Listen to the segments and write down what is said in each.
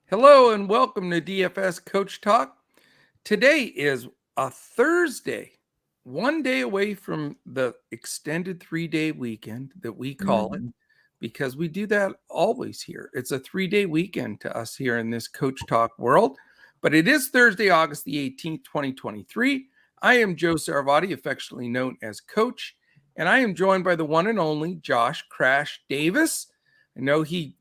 Hello and welcome to DFS Coach Talk. Today is a Thursday, one day away from the extended 3-day weekend that we call it, because we do that always here. It's a 3-day weekend to us here in this Coach Talk world, but it is Thursday, August the 18th, 2023. I am Joe Saravati, affectionately known as Coach, and I am joined by the one and only Josh Crash Davis. I know he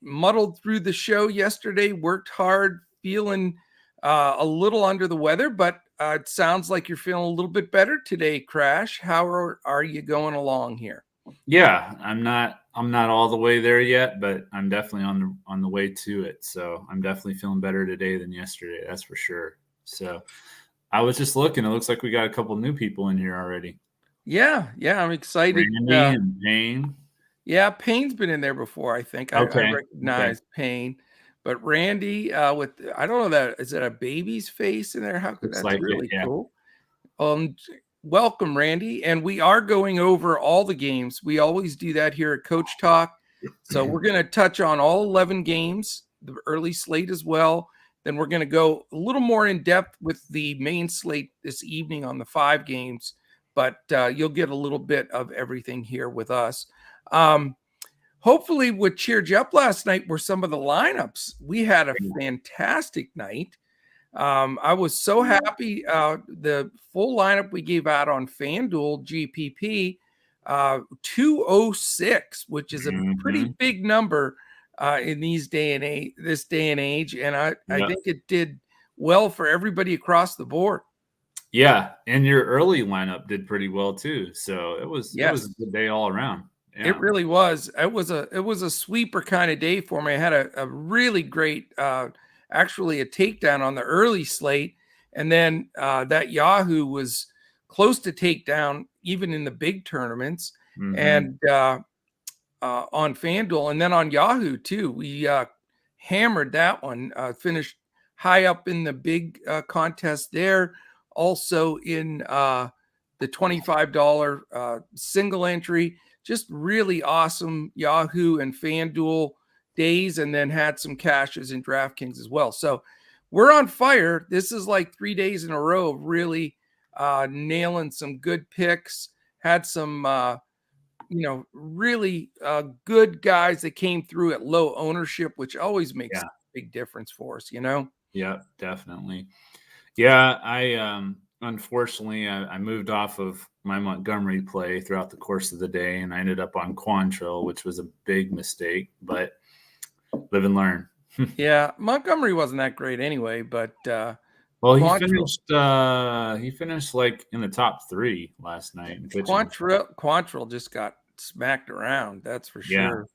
muddled through the show yesterday, worked hard, feeling a little under the weather, but it sounds like you're feeling a little bit better today, Crash. How are you going along here? Yeah, I'm not all the way there yet, but I'm definitely on the way to it. So I'm definitely feeling better today than yesterday. That's for sure. So I was just looking. It looks like we got a couple new people in here already. Yeah, I'm excited. Randy and Payne. Yeah, Payne's been in there before, I think. I recognize Payne. But Randy, with I don't know that is that a baby's face in there? How could Looks that's like really it, yeah. cool. Welcome, Randy. And we are going over all the games. We always do that here at Coach Talk. So we're going to touch on all 11 games, the early slate as well. Then we're going to go a little more in depth with the main slate this evening on the 5 games. But you'll get a little bit of everything here with us. Hopefully what cheered you up last night were some of the lineups. We had a fantastic night. I was so happy. The full lineup we gave out on Fanduel GPP, 206, which is a pretty big number in this day and age. And I think it did well for everybody across the board. Yeah, and your early lineup did pretty well too. So it was a good day all around. Yeah. It really was. It was a sweeper kind of day for me. I had a really great, actually a takedown on the early slate, and then that Yahoo was close to takedown even in the big tournaments, and on FanDuel, and then on Yahoo too. We hammered that one. Finished high up in the big contest there. Also in the $25 single entry. Just really awesome Yahoo and FanDuel days, and then had some cashes in DraftKings as well. So we're on fire. This is like 3 days in a row of really nailing some good picks. Had some, really good guys that came through at low ownership, which always makes a big difference for us, Yeah, definitely. Yeah, unfortunately, I moved off of my Montgomery play throughout the course of the day, and I ended up on Quantrill, which was a big mistake, but live and learn. Yeah, Montgomery wasn't that great anyway, but well, he finished like in the top 3 last night. Quantrill just got smacked around. That's for sure.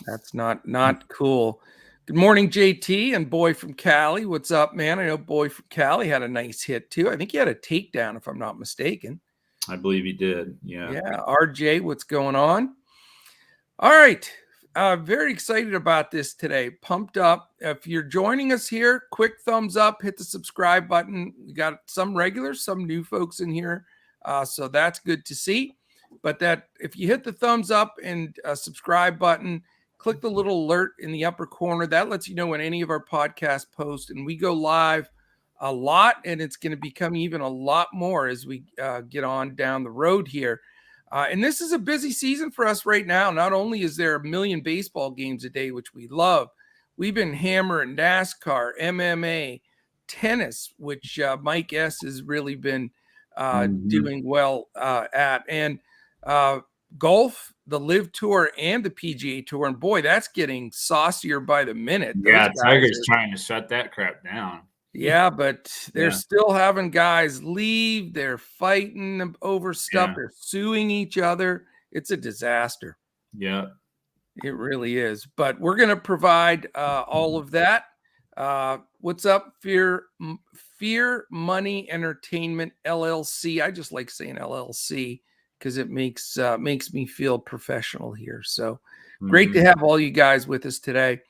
That's not cool. Good morning, JT and Boy from Cali. What's up, man? I know Boy from Cali had a nice hit too. I think he had a takedown, if I'm not mistaken. I believe he did. Yeah. RJ, what's going on? All right. Very excited about this today. Pumped up. If you're joining us here, quick thumbs up, hit the subscribe button. We got some regulars, some new folks in here. So that's good to see. But that if you hit the thumbs up and subscribe button, click the little alert in the upper corner. That lets you know when any of our podcasts post. And we go live a lot, and it's going to become even a lot more as we get on down the road here. And this is a busy season for us right now. Not only is there a million baseball games a day, which we love, we've been hammering NASCAR, MMA, tennis, which Mike S. has really been doing well at, and golf, the Live Tour, and the PGA Tour. And boy, that's getting saucier by the minute. Yeah, Tiger's trying to shut that crap down. Yeah, but they're still having guys leave. They're fighting over stuff. They're suing each other. It's a disaster. Yeah, it really is. But we're going to provide all of that. What's up, Fear Money Entertainment LLC? I just like saying LLC because it makes me feel professional here. So great to have all you guys with us today.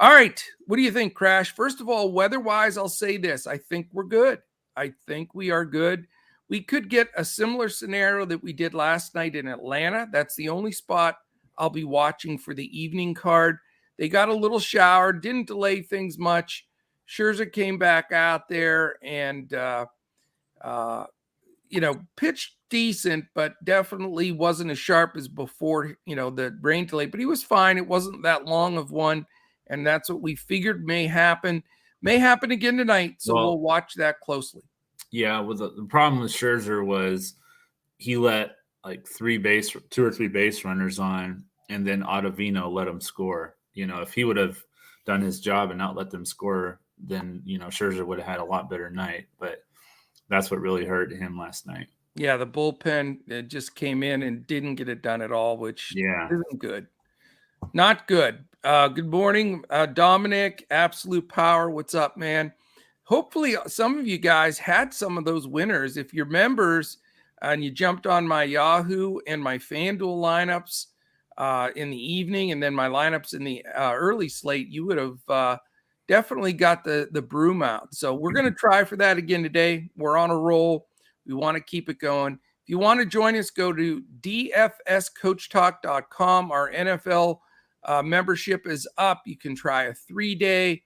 All right. What do you think, Crash? First of all, weather-wise, I'll say this. I think we're good. I think we are good. We could get a similar scenario that we did last night in Atlanta. That's the only spot I'll be watching for the evening card. They got a little shower, didn't delay things much. Scherzer came back out there and, pitched decent, but definitely wasn't as sharp as before, the rain delay. But he was fine. It wasn't that long of one. And that's what we figured may happen. May happen again tonight. So we'll watch that closely. Yeah, the problem with Scherzer was he let like 2 or 3 base runners on, and then Ottavino let him score. If he would have done his job and not let them score, then Scherzer would have had a lot better night. But that's what really hurt him last night. Yeah, the bullpen just came in and didn't get it done at all, which isn't good. Not good. Good morning, Dominic, Absolute Power. What's up, man? Hopefully some of you guys had some of those winners. If you're members and you jumped on my Yahoo and my Fanduel lineups in the evening and then my lineups in the early slate, you would have definitely got the broom out. So we're going to try for that again today. We're on a roll. We want to keep it going. If you want to join us, go to dfscoachtalk.com. Our NFL membership is up. You can try a 3-day.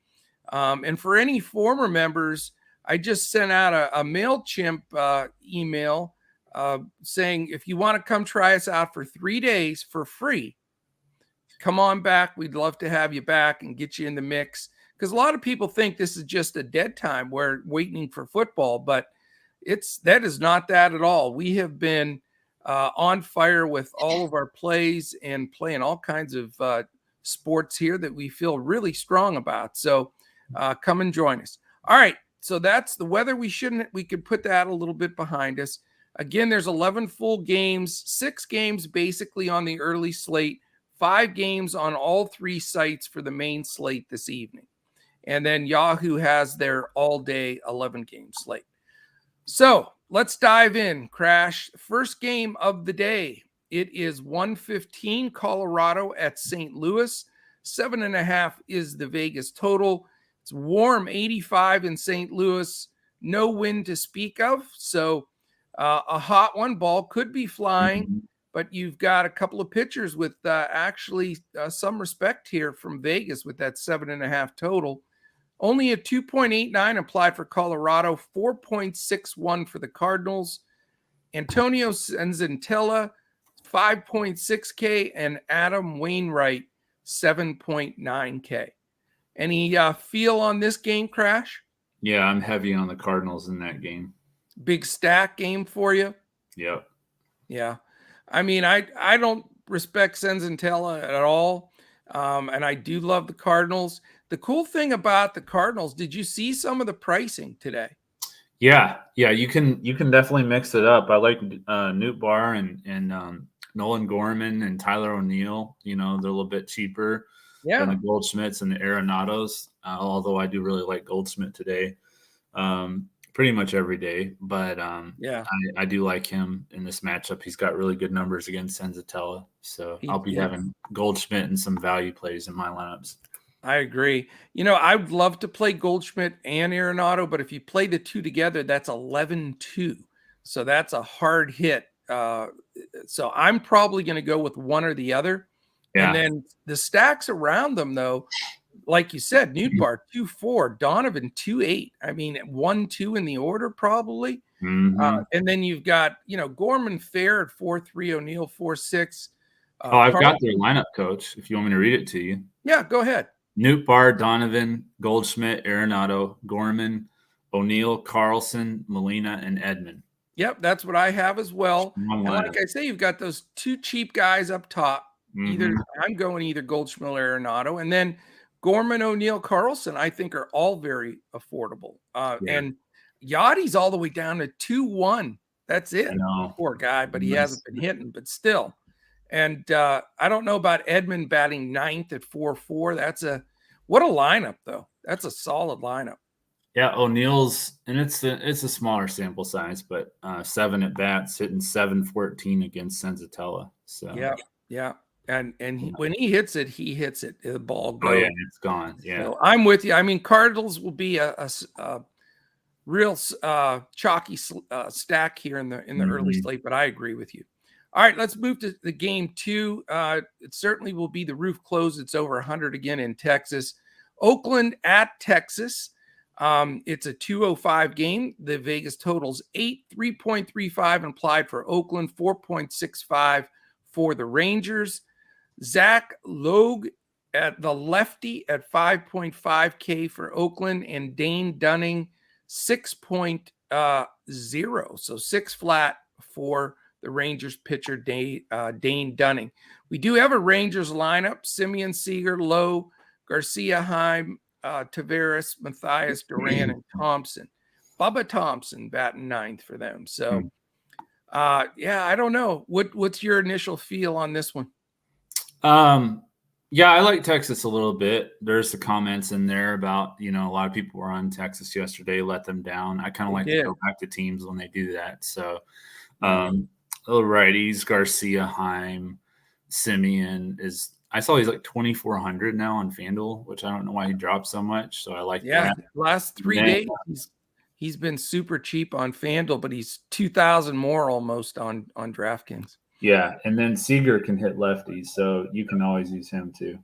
And for any former members, I just sent out a MailChimp email saying, if you want to come try us out for 3 days for free, come on back. We'd love to have you back and get you in the mix. Because a lot of people think this is just a dead time. We're waiting for football, but that is not that at all. We have been on fire with all of our plays and playing all kinds of sports here that we feel really strong about. So come and join us. All right. So that's the weather. We could put that a little bit behind us. Again, there's 11 full games, 6 games basically on the early slate, 5 games on all 3 sites for the main slate this evening. And then Yahoo has their all-day 11-game slate. So let's dive in, Crash. First game of the day. It is 1:15 Colorado at St. Louis. 7.5 is the Vegas total. It's warm, 85 in St. Louis. No wind to speak of. So a hot one. Ball could be flying, but you've got a couple of pitchers with actually some respect here from Vegas with that 7.5 total. Only a 2.89 applied for Colorado, 4.61 for the Cardinals. Antonio Senzatella, 5.6K, and Adam Wainwright, 7.9K. Any feel on this game, Crash? Yeah, I'm heavy on the Cardinals in that game. Big stack game for you? Yep. Yeah. I mean, I don't respect Senzatella at all, and I do love the Cardinals. The cool thing about the Cardinals, did you see some of the pricing today? Yeah, you can definitely mix it up. I like Newt Barr and Nolan Gorman and Tyler O'Neill. They're a little bit cheaper than the Goldschmidts and the Arenados, although I do really like Goldschmidt today pretty much every day. But I do like him in this matchup. He's got really good numbers against Senzatella. So I'll be having Goldschmidt and some value plays in my lineups. I agree. I would love to play Goldschmidt and Arenado, but if you play the two together, that's 11-2. So that's a hard hit. So I'm probably going to go with one or the other. Yeah. And then the stacks around them, though, like you said, Newt Barr 2-4, Donovan 2-8. I mean, 1-2 in the order probably. And then you've got, Gorman Fair at 4-3, O'Neill 4-6. I've got their lineup, Coach, if you want me to read it to you. Yeah, go ahead. Newt Barr, Donovan, Goldschmidt, Arenado, Gorman, O'Neill, Carlson, Molina, and Edman. Yep, that's what I have as well. And like I say, you've got those 2 cheap guys up top. I'm going either Goldschmidt or Arenado. And then Gorman, O'Neill, Carlson, I think are all very affordable. And Yachty's all the way down to 2-1. That's it. Poor guy, but he hasn't been hitting, but still. And I don't know about Edman batting 9th at 4-4. What a lineup, though. That's a solid lineup. Yeah, O'Neill's, and it's a smaller sample size, but 7 at bats, hitting .714 against Senzatella. So yeah. And when he hits it, the ball goes. Oh yeah, it's gone. Yeah, so I'm with you. I mean, Cardinals will be a real chalky stack here in the early slate, but I agree with you. All right, let's move to the game 2. It certainly will be the roof closed. It's over 100 again in Texas. Oakland at Texas. It's a 205 game. The Vegas totals 8, 3.35 implied for Oakland, 4.65 for the Rangers. Zach Logue at the lefty at 5.5K for Oakland, and Dane Dunning 6.0. So 6 flat for the Rangers pitcher Dane Dunning. We do have a Rangers lineup: Simeon, Seager, Lowe, Garcia, Heim, Tavares, Matthias, Duran, and Thompson. Bubba Thompson batting 9th for them. So, yeah, I don't know. What's your initial feel on this one? Yeah, I like Texas a little bit. There's the comments in there about, a lot of people were on Texas yesterday, let them down. I kind of like to go back to teams when they do that. So, little righties, Garcia, Heim, Simeon I saw he's like 2,400 now on Fanduel, which I don't know why he dropped so much. So I like that. Last 3 days he's been super cheap on Fanduel, but he's 2,000 more almost on DraftKings. Yeah, and then Seager can hit lefties, so you can always use him too.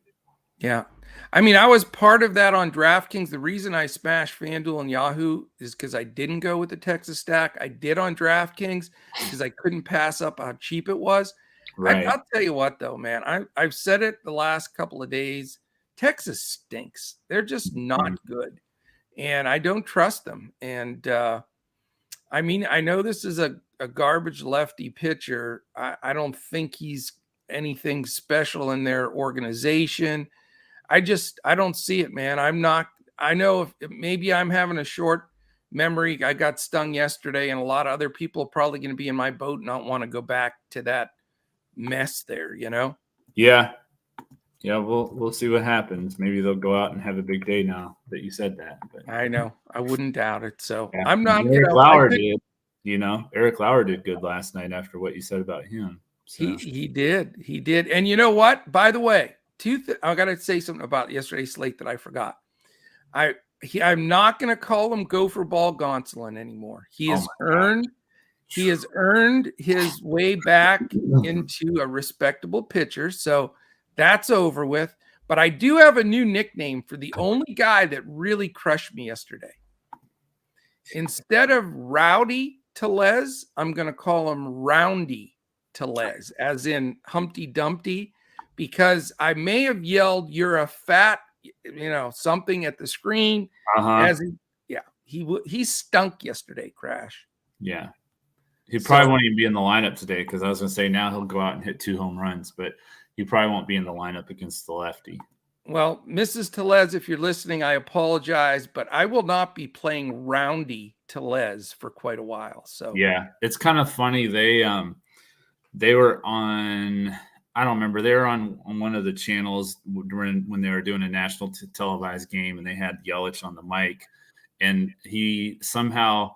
Yeah. I mean, I was part of that on DraftKings. The reason I smashed FanDuel and Yahoo is because I didn't go with the Texas stack. I did on DraftKings because I couldn't pass up how cheap it was. Right. I'll tell you what, though, man. I've said it the last couple of days. Texas stinks. They're just not good, and I don't trust them. And I mean, I know this is a garbage lefty pitcher. I don't think he's anything special in their organization. I don't see it, man. I know if maybe I'm having a short memory. I got stung yesterday, and a lot of other people are probably going to be in my boat and not want to go back to that mess there, Yeah. We'll see what happens. Maybe they'll go out and have a big day now that you said that. But I know, I wouldn't doubt it. So yeah. I'm not. Eric Lauer did. Eric Lauer did good last night after what you said about him. So. He did. And you know what? By the way, I got to say something about yesterday's slate that I forgot. I'm not going to call him Gopher Ball Gonsolin anymore. He has earned his way back into a respectable pitcher. So that's over with. But I do have a new nickname for the only guy that really crushed me yesterday. Instead of Rowdy Tellez, I'm going to call him Roundy Tellez, as in Humpty Dumpty, because I may have yelled, "You're a fat," something at the screen. He stunk yesterday, Crash. Yeah. He probably won't even be in the lineup today, because I was going to say now he'll go out and hit 2 home runs, but he probably won't be in the lineup against the lefty. Well, Mrs. Tellez, if you're listening, I apologize, but I will not be playing Roundy Tellez for quite a while. So yeah, it's kind of funny. They were on, I don't remember, they were on one of the channels when they were doing a national televised game, and they had Yelich on the mic, and he somehow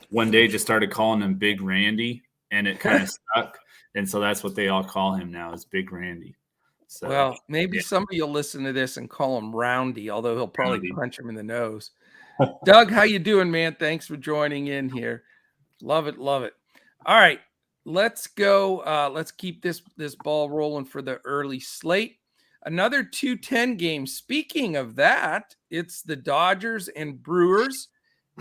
one day just started calling him Big Randy, and it kind of stuck. And so that's what they all call him now, is Big Randy. So, well, maybe somebody will listen to this and call him Roundy, although he'll probably punch him in the nose. Doug, how you doing, man? Thanks for joining in here. Love it. All right, let's go. Let's keep this ball rolling for the early slate. Another 210 game. Speaking of that, it's the Dodgers and Brewers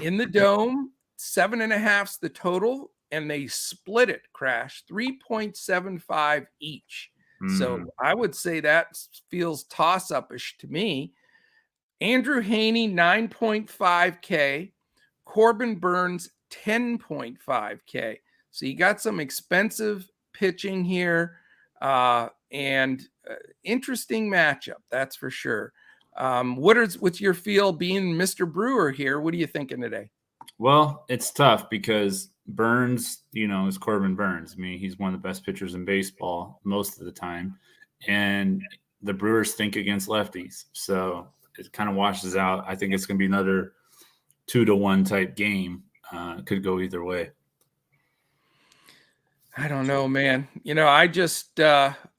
in the Dome. 7.5's the total, and they split it, Crash, 3.75 each. So I would say that feels toss-up-ish to me. Andrew Haney, 9.5K. Corbin Burns, 10.5K. So you got some expensive pitching here, and interesting matchup, that's for sure. What's your feel being Mr. Brewer here? What are you thinking today? Well, it's tough because Burns, is Corbin Burns. I mean, he's one of the best pitchers in baseball most of the time. And the Brewers think against lefties. So it kind of washes out. I think it's going to be another 2-1 type game. It could go either way. I don't know, man.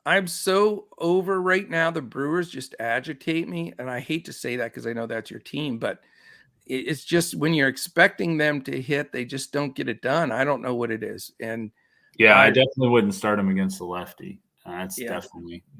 I'm so over right now. The Brewers just agitate me. And I hate to say that because I know that's your team, but it's just when you're expecting them to hit, they just don't get it done. I don't know what it is. And Yeah, I definitely wouldn't start him against the lefty. Yeah.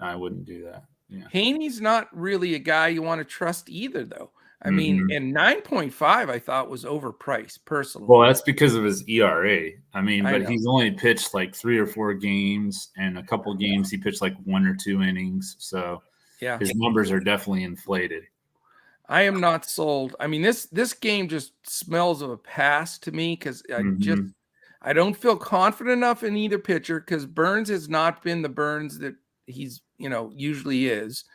I wouldn't do that. Yeah. Haney's not really a guy you want to trust either, though. I mean, Mhm. and 9.5 I thought was overpriced personally. Well, that's because of his ERA. I mean, I but know. he's only pitched like 3 or 4 games, and a couple games he pitched like 1 or 2 innings. So Yeah. his numbers are definitely inflated. I am not sold. I mean, this game just smells of a pass to me because Mhm. I don't feel confident enough in either pitcher because Burns has not been the Burns that he's usually is,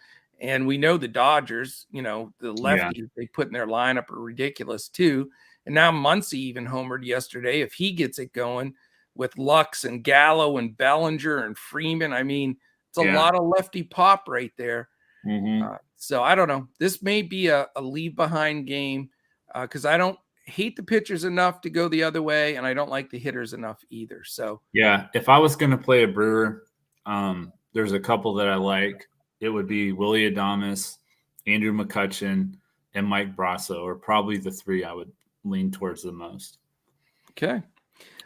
and we know the Dodgers, the Yeah. lefties they put in their lineup are ridiculous too. And now Muncy even homered yesterday. If he gets it going with Lux and Gallo and Bellinger and Freeman, I mean, it's a Yeah. lot of lefty pop right there. Mhm. So I don't know. This may be a leave behind game because I don't hate the pitchers enough to go the other way, and I don't like the hitters enough either. So Yeah, if I was going to play a Brewer, there's a couple that I like. It would be Willie Adames, Andrew McCutchen, and Mike Brasso, are probably the 3 I would lean towards the most. okay, all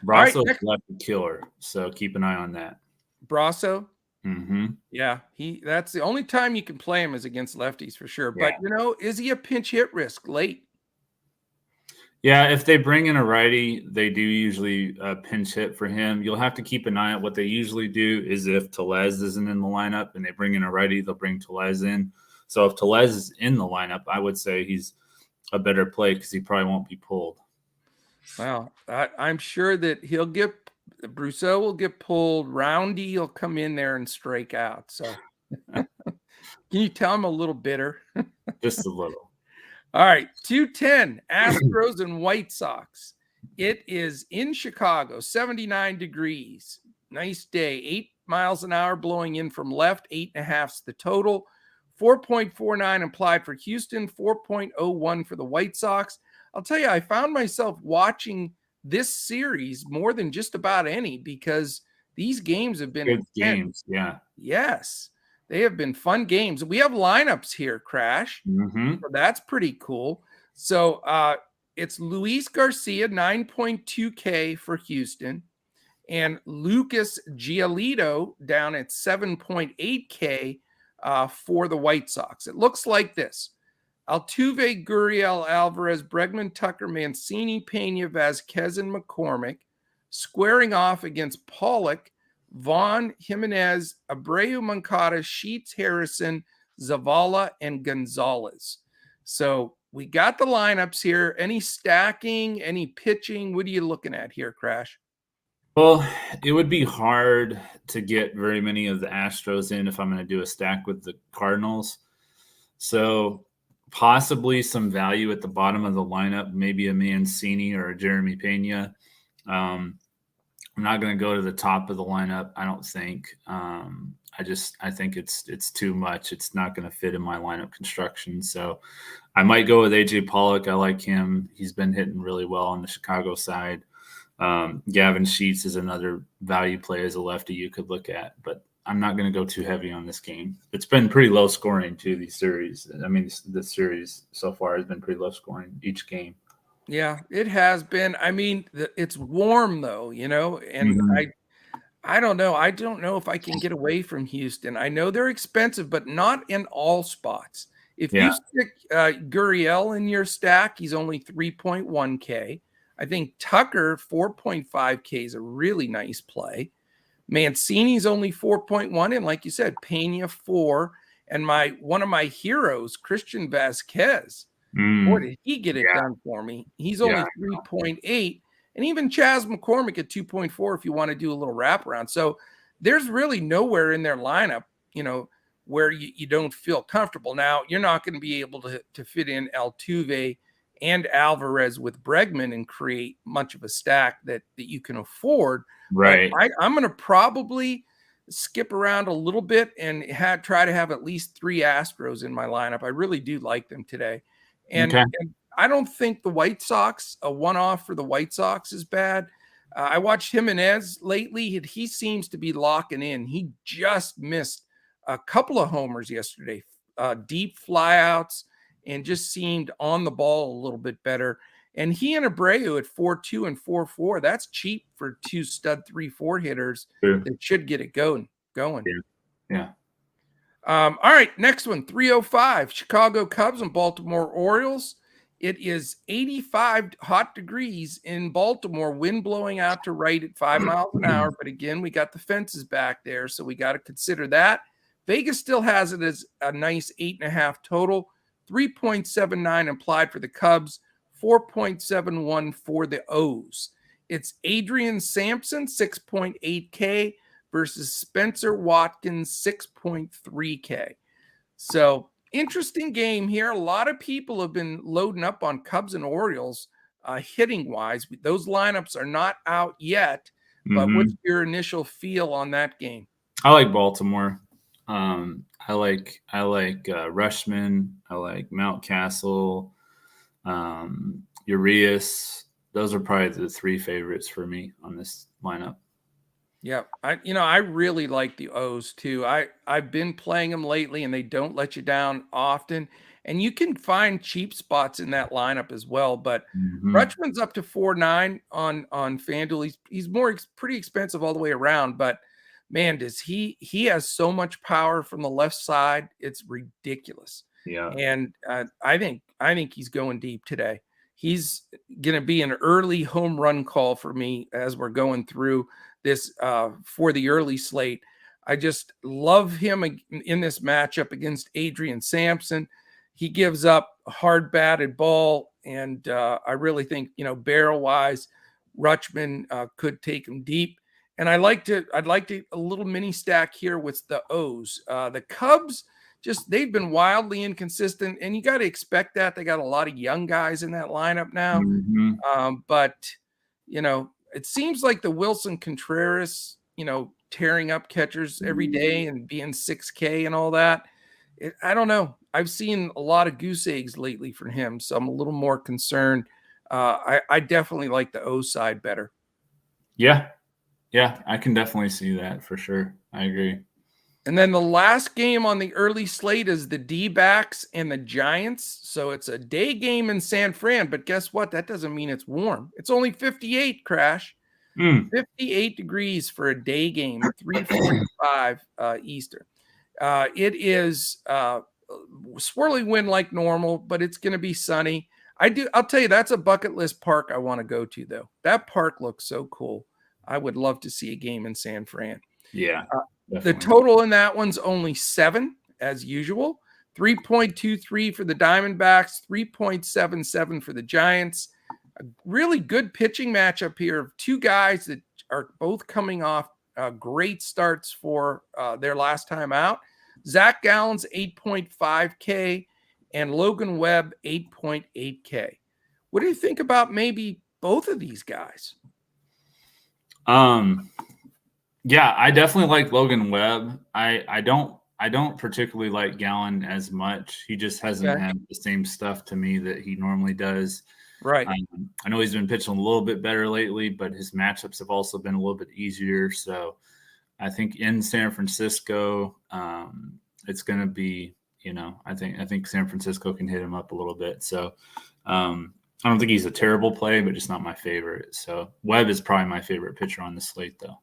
right. Brasso's left a killer, so keep an eye on that. Brasso, Mhm. yeah, that's the only time you can play him is against lefties for sure. Yeah. But is he a pinch hit risk late? Yeah, if they bring in a righty, they do usually pinch hit for him. You'll have to keep an eye on what they usually do is if Tellez isn't in the lineup and they bring in a righty, they'll bring Tellez in. So if Tellez is in the lineup, I would say he's a better play because he probably won't be pulled. Well, I'm sure that Brousseau will get pulled. Roundy will come in there and strike out. So can you tell I'm a little bitter? Just a little. All right, 210 Astros and White Sox. It is in Chicago, 79 degrees. Nice day, 8 miles an hour blowing in from left, 8.5's the total. 4.49 implied for Houston, 4.01 for the White Sox. I'll tell you, I found myself watching this series more than just about any because these games have been Good intense. games, yeah. Yes, they have been fun games. We have lineups here, Crash. Mhm. So that's pretty cool. So it's Luis Garcia, 9.2K for Houston, and Lucas Giolito down at 7.8K for the White Sox. It looks like this. Altuve, Gurriel, Alvarez, Bregman, Tucker, Mancini, Pena, Vasquez, and McCormick squaring off against Pollock, Vaughn, Jimenez, Abreu, Moncada, Sheets, Harrison, Zavala, and Gonzalez. So we got the lineups here. Any stacking, any pitching? What are you looking at here, Crash? Well, it would be hard to get very many of the Astros in if I'm going to do a stack with the Cardinals. So possibly some value at the bottom of the lineup, maybe a Mancini or a Jeremy Pena. I'm not going to go to the top of the lineup, I don't think. I think it's too much. It's not going to fit in my lineup construction. So I might go with AJ Pollock. I like him. He's been hitting really well on the Chicago side. Gavin Sheets is another value play as a lefty you could look at, but I'm not going to go too heavy on this game. It's been pretty low scoring too, these series. I mean, the series so far has been pretty low scoring each game. Yeah, it has been. I mean, it's warm though, and I don't know. I don't know if I can get away from Houston. I know they're expensive, but not in all spots. If Yeah. you stick Gurriel in your stack, he's only 3.1K. I think Tucker, 4.5K is a really nice play. Mancini's only 4.1. And like you said, Pena 4. And one of my heroes, Christian Vasquez. Boy, did he get it done for me. He's only 3.8. And even Chas McCormick at 2.4 if you want to do a little wraparound. So there's really nowhere in their lineup, where you don't feel comfortable. Now, you're not going to be able to fit in Altuve and Alvarez with Bregman and create much of a stack that you can afford. Right. But I'm going to probably skip around a little bit and try to have at least 3 Astros in my lineup. I really do like them today. And I don't think the White Sox, a one-off for the White Sox is bad. I watched Jimenez lately. He seems to be locking in. He just missed a couple of homers yesterday, deep flyouts, and just seemed on the ball a little bit better. And he and Abreu at 4-2 and 4-4. That's cheap for two stud 3-4 hitters that should get it going. Yeah. All right, next one, 305, Chicago Cubs and Baltimore Orioles. It is 85 hot degrees in Baltimore, wind blowing out to right at 5 miles an hour. But again, we got the fences back there, so we got to consider that. Vegas still has it as a nice 8.5 total, 3.79 implied for the Cubs, 4.71 for the O's. It's Adrian Sampson, 6.8K versus Spencer Watkins, 6.3K. So interesting game here. A lot of people have been loading up on Cubs and Orioles hitting wise. Those lineups are not out yet, but what's your initial feel on that game? I like Baltimore. I like Rushman. I like Mountcastle, Urias. Those are probably the three favorites for me on this lineup. Yeah, I really like the O's too. I've been playing them lately, and they don't let you down often. And you can find cheap spots in that lineup as well. But Rutschman's up to 4.9 on Fanduel. He's pretty expensive all the way around. But man, does he has so much power from the left side. It's ridiculous. Yeah, and I think he's going deep today. He's going to be an early home run call for me as we're going through this for the early slate. I just love him in this matchup against Adrian Sampson. He gives up a hard batted ball, and I really think, barrel wise, Rutschman could take him deep. And I'd like a little mini stack here with the O's. The Cubs, they've been wildly inconsistent, and you got to expect that. They got a lot of young guys in that lineup now. But it seems like the Wilson Contreras, tearing up catchers every day and being 6K and all that. I don't know. I've seen a lot of goose eggs lately from him, so I'm a little more concerned. I definitely like the O side better. Yeah, I can definitely see that for sure. I agree. And then the last game on the early slate is the D-backs and the Giants. So it's a day game in San Fran, but guess what? That doesn't mean it's warm. It's only 58, Crash. 58 degrees for a day game, 3:45 Eastern. It is swirly wind like normal, but it's going to be sunny. I'll tell you, that's a bucket list park I want to go to, though. That park looks so cool. I would love to see a game in San Fran. Yeah. The total in that one's only 7, as usual. 3.23 for the Diamondbacks, 3.77 for the Giants. A really good pitching matchup here of two guys that are both coming off great starts for their last time out. Zach Gallen's 8.5K and Logan Webb 8.8K. What do you think about maybe both of these guys? Yeah, I definitely like Logan Webb. I don't particularly like Gallen as much. He just hasn't had the same stuff to me that he normally does. Right. I know he's been pitching a little bit better lately, but his matchups have also been a little bit easier. So I think in San Francisco, it's going to be, I think San Francisco can hit him up a little bit. So I don't think he's a terrible play, but just not my favorite. So Webb is probably my favorite pitcher on the slate, though.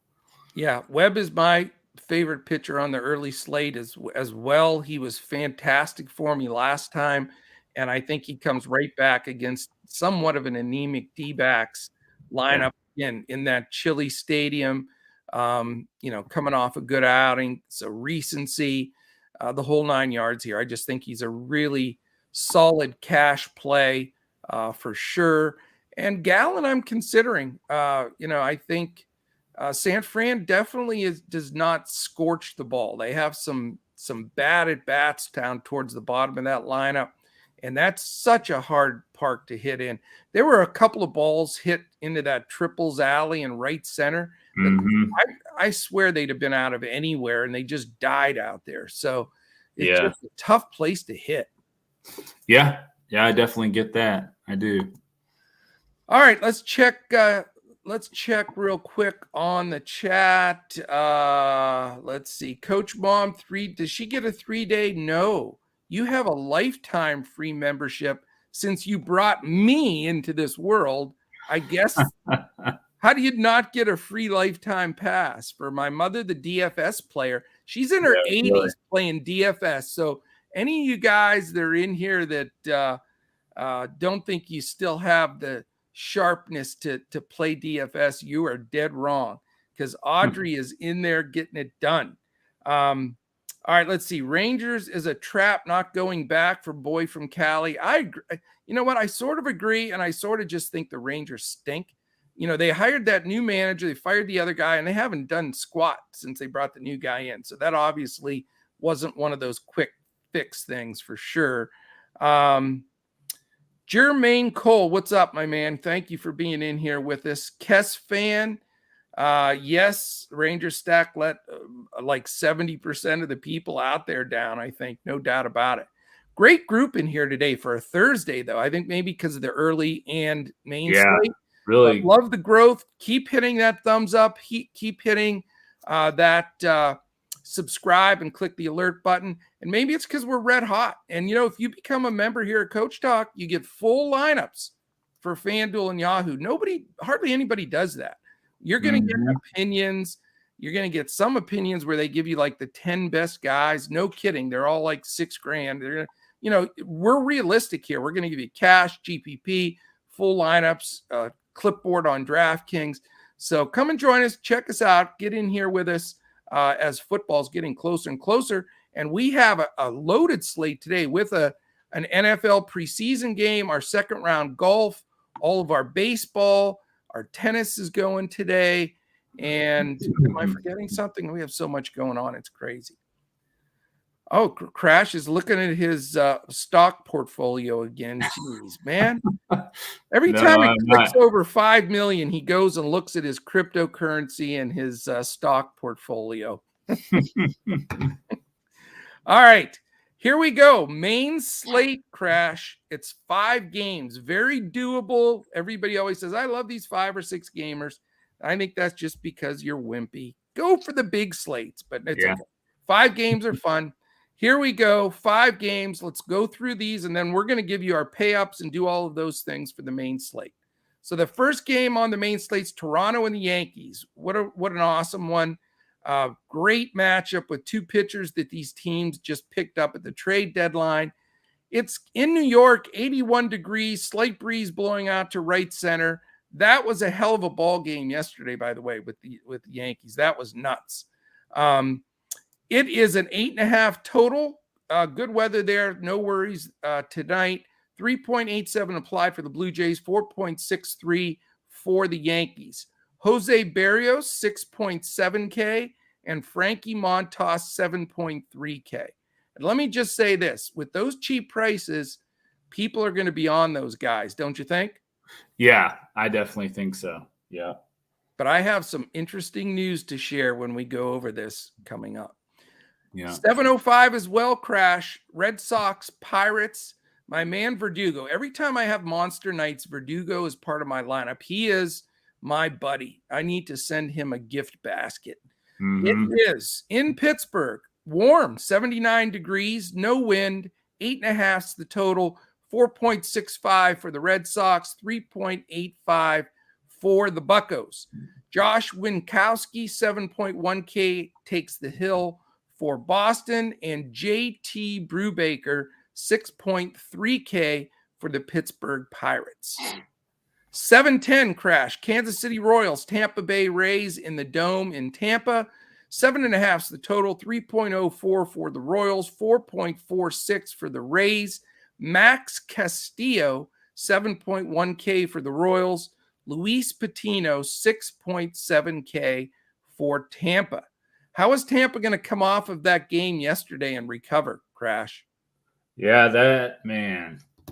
Yeah, Webb is my favorite pitcher on the early slate as well. He was fantastic for me last time, and I think he comes right back against somewhat of an anemic D-backs lineup again in that chilly stadium. Coming off a good outing, so recency, the whole 9 yards here. I just think he's a really solid cash play for sure. And Gallen, I'm considering. I think. San Fran definitely does not scorch the ball. They have some bad at bats down towards the bottom of that lineup, and that's such a hard park to hit in. There were a couple of balls hit into that triples alley in right center. I swear they'd have been out of anywhere, and they just died out there. So it's just a tough place to hit. Yeah, I definitely get that. I do. All right, let's check. Let's check real quick on the chat. Let's see. Coach Mom, does she get a 3-day? No. You have a lifetime free membership. since you brought me into this world, I guess. How do you not get a free lifetime pass? For my mother, the DFS player, she's in her 80s playing DFS. So any of you guys that are in here that don't think you still have the sharpness to play DFS, you are dead wrong, because Audrey is in there getting it done. All right, let's see. Rangers is a trap, not going back for boy from Cali. I agree. You know what? I sort of agree, and I sort of just think the Rangers stink. You know, they hired that new manager, they fired the other guy, and they haven't done squat since they brought the new guy in. So that obviously wasn't one of those quick fix things for sure. Jermaine Cole, what's up, my man? Thank you for being in here with us. Kess fan. Yes, Ranger stack let like 70% of the people out there down, I think. No doubt about it. Great group in here today for a Thursday, though. I think maybe because of the early and main slate. Really love the growth. Keep hitting that thumbs up. Keep hitting that subscribe and click the alert button. And maybe it's because we're red hot. And, you know, if you become a member here at Coach Talk, you get full lineups for Fanduel and Yahoo. Hardly anybody does that. You're going to get opinions. You're going to get some opinions where they give you like the 10 best guys. No kidding. They're all like $6,000. They're going to, you know, we're realistic here. We're going to give you cash, GPP, full lineups, clipboard on DraftKings. So come and join us. Check us out. Get in here with us as football's getting closer and closer. And we have a loaded slate today with an NFL preseason game, our second round golf, all of our baseball, our tennis is going today. And am I forgetting something? We have so much going on. It's crazy. Oh, Crash is looking at his stock portfolio again. Jeez, man. Every time he clicks over 5 million, he goes and looks at his cryptocurrency and his stock portfolio. All right, here we go. Main slate, Crash. It's 5 games. Very doable. Everybody always says, I love these 5 or 6 gamers. I think that's just because you're wimpy. Go for the big slates, but it's okay. 5 games are fun. Here we go. 5 games. Let's go through these, and then we're going to give you our pay-ups and do all of those things for the main slate. So the first game on the main slate is Toronto and the Yankees. What an awesome one. Great matchup with 2 pitchers that these teams just picked up at the trade deadline. It's in New York, 81 degrees, slight breeze blowing out to right center. That was a hell of a ball game yesterday, by the way, with the Yankees. That was nuts. It is an 8.5 total. Good weather there. No worries tonight. 3.87 applied for the Blue Jays, 4.63 for the Yankees. Jose Berrios, 6.7K, and Frankie Montas, 7.3K. And let me just say this. With those cheap prices, people are going to be on those guys, don't you think? Yeah, I definitely think so. Yeah. But I have some interesting news to share when we go over this coming up. Yeah. 7:05 as well, Crash. Red Sox, Pirates. My man Verdugo. Every time I have Monster Nights, Verdugo is part of my lineup. He is my buddy. I need to send him a gift basket. It is in Pittsburgh. Warm, 79 degrees, no wind, 8.5's the total, 4.65 for the Red Sox, 3.85 for the Buccos. Josh Winkowski, 7.1K, takes the hill for Boston, and JT Brubaker, 6.3K for the Pittsburgh Pirates. 7:10 Crash. Kansas City Royals, Tampa Bay Rays in the Dome in Tampa. 7.5's the total, 3.04 for the Royals, 4.46 for the Rays. Max Castillo, 7.1K for the Royals. Luis Patino, 6.7K for Tampa. How is Tampa going to come off of that game yesterday and recover, Crash? Yeah, that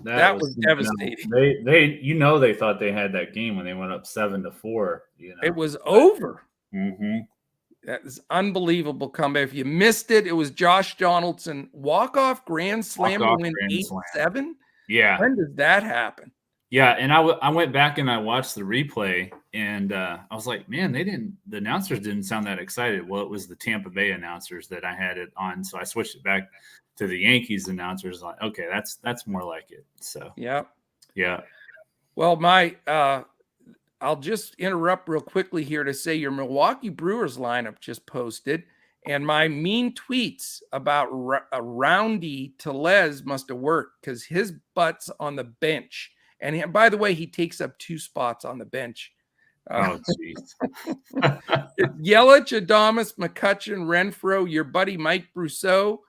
was devastating. They thought they had that game when they went up 7-4. It was over. Mm-hmm. That is unbelievable comeback. If you missed it, it was Josh Donaldson walk-off grand slam to win 8-7. Yeah. When does that happen? Yeah, and I went back and I watched the replay, and I was like, man, the announcers didn't sound that excited. Well, it was the Tampa Bay announcers that I had it on, so I switched it back to the Yankees announcers, like, okay, that's more like it. So yeah. Well, I'll just interrupt real quickly here to say your Milwaukee Brewers lineup just posted, and my mean tweets about Roundy Tellez must have worked because his butt's on the bench. And by the way, he takes up 2 spots on the bench. Oh, jeez. Yelich, Adames, McCutchen, Renfroe, your buddy Mike Brousseau,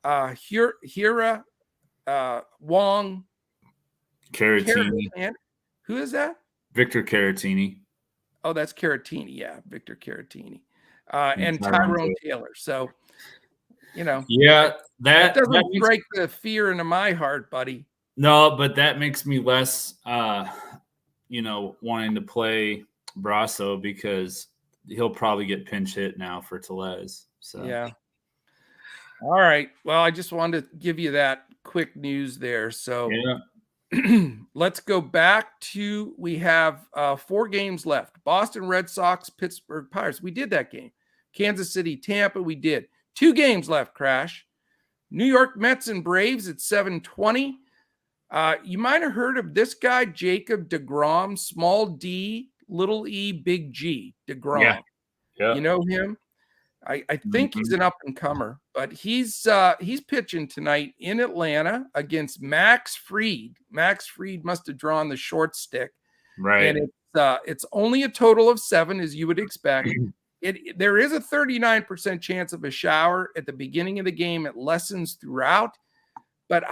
Hira, Wong, Caratini. Who is that? Victor Caratini. Oh, that's Caratini. Yeah, Victor Caratini. And Tyrone Taylor. So, yeah, that doesn't strike the fear into my heart, buddy. No, but that makes me less, wanting to play Brasso because he'll probably get pinch hit now for Tellez. So yeah. All right. Well, I just wanted to give you that quick news there. So let's go back to, we have 4 games left. Boston Red Sox, Pittsburgh Pirates. We did that game. Kansas City, Tampa. We did 2 games left, Crash. New York Mets and Braves at 7:20. You might have heard of this guy, Jacob DeGrom, small D, little E, big G, DeGrom. Yeah. You know him? I think he's an up-and-comer, but he's pitching tonight in Atlanta against Max Fried. Max Fried must have drawn the short stick. Right. And it's only a total of 7, as you would expect. There is a 39% chance of a shower at the beginning of the game. It lessens throughout. But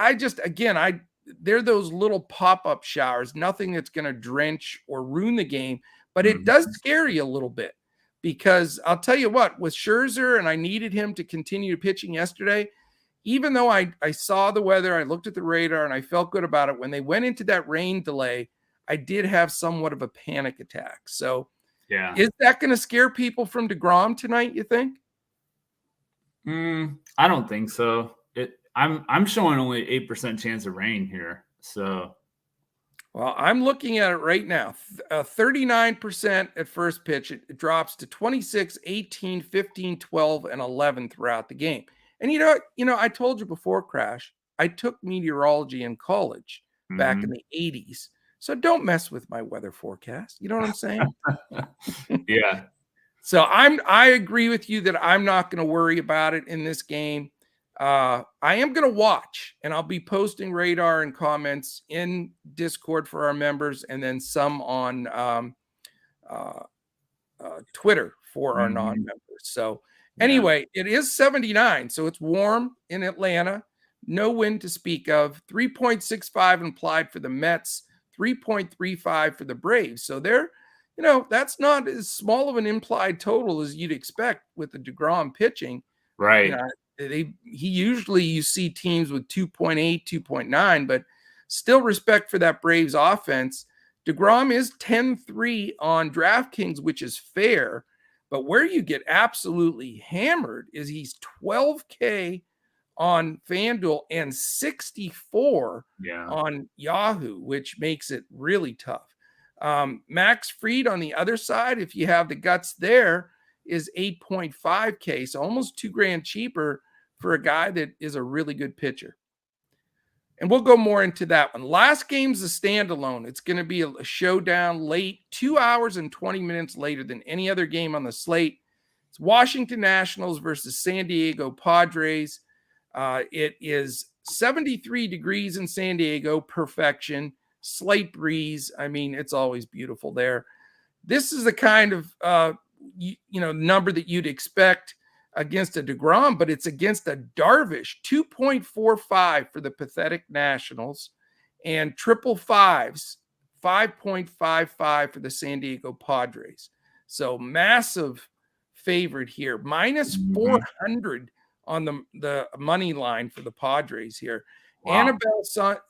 they're those little pop-up showers, nothing that's going to drench or ruin the game, but it does scare you a little bit. Because I'll tell you what, with Scherzer, and I needed him to continue pitching yesterday, even though I saw the weather, I looked at the radar, and I felt good about it, when they went into that rain delay, I did have somewhat of a panic attack. So is that going to scare people from DeGrom tonight, you think? I don't think so. I'm showing only 8% chance of rain here. So, well, I'm looking at it right now. 39% at first pitch. It drops to 26, 18, 15, 12, and 11 throughout the game. And I told you before, Crash, I took meteorology in college back in the 80s. So don't mess with my weather forecast. You know what I'm saying? Yeah. So I agree with you that I'm not going to worry about it in this game. I am going to watch, and I'll be posting radar and comments in Discord for our members, and then some on Twitter for our non-members. So anyway, it is 79, so it's warm in Atlanta. No wind to speak of. 3.65 implied for the Mets, 3.35 for the Braves. So they're, that's not as small of an implied total as you'd expect with the DeGrom pitching. Right. Usually you see teams with 2.8, 2.9, but still respect for that Braves offense. DeGrom is 10-3 on DraftKings, which is fair, but where you get absolutely hammered is he's 12K on Fanduel and 64 on Yahoo, which makes it really tough. Max Fried on the other side, if you have the guts there, is 8.5K, so almost $2,000 cheaper for a guy that is a really good pitcher. And we'll go more into that one. Last game's a standalone. It's going to be a showdown late, 2 hours and 20 minutes later than any other game on the slate. It's Washington Nationals versus San Diego Padres. It is 73 degrees in San Diego, perfection, slight breeze. I mean, it's always beautiful there. This is the kind of number that you'd expect against a DeGrom, but it's against a Darvish. 2.45 for the pathetic Nationals, and triple fives, 5.55 for the San Diego Padres. So massive favorite here, minus 400 on the money line for the Padres here. Wow.